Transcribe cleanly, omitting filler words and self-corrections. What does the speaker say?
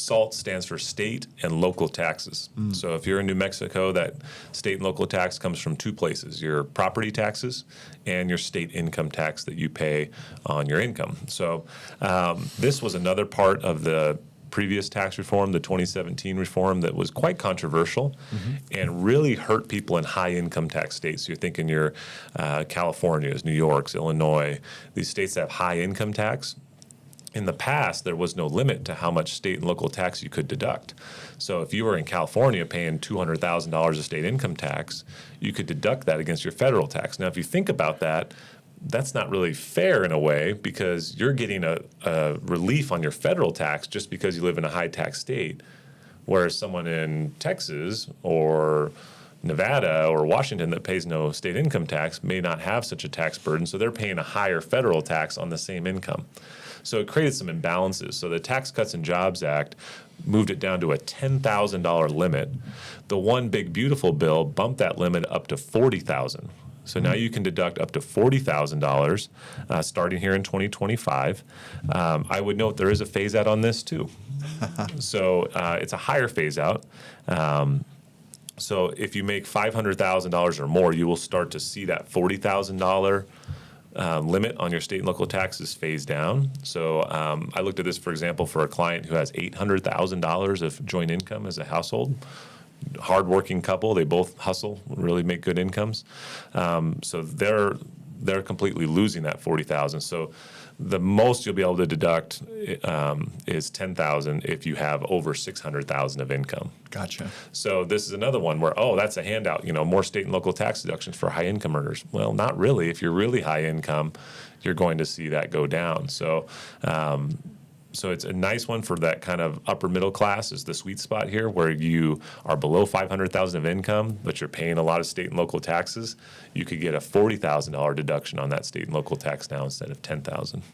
SALT stands for state and local taxes. So if you're in New Mexico, that state and local tax comes from two places: your property taxes and your state income tax that you pay on your income. So this was another part of the previous tax reform, the 2017 reform, that was quite controversial and really hurt people in high income tax states. So you're thinking your California's, New York's, Illinois, these states that have high income tax. In the past, there was no limit to how much state and local tax you could deduct. So if you were in California paying $200,000 of state income tax, you could deduct that against your federal tax. Now, if you think about that, that's not really fair in a way, because you're getting a relief on your federal tax just because you live in a high tax state, whereas someone in Texas or Nevada or Washington that pays no state income tax may not have such a tax burden, so they're paying a higher federal tax on the same income. So it created some imbalances. So the Tax Cuts and Jobs Act moved it down to a $10,000 limit. The One Big Beautiful bill bumped that limit up to $40,000. So now you can deduct up to $40,000 starting here in 2025. I would note there is a phase out on this too. So it's a higher phase out. So if you make $500,000 or more, you will start to see that $40,000 limit on your state and local taxes phase down. So I looked at this, for example, for a client who has $800,000 of joint income as a household. Hardworking couple, they both hustle, really make good incomes. So they're completely losing that $40,000. So the most you'll be able to deduct is $10,000 if you have over $600,000 of income. Gotcha. So this is another one where, that's a handout, more state and local tax deductions for high income earners. Well, not really. If you're really high income, you're going to see that go down. So so it's a nice one for that kind of upper middle class, is the sweet spot here, where you are below $500,000 of income, but you're paying a lot of state and local taxes. You could get a $40,000 deduction on that state and local tax now instead of $10,000.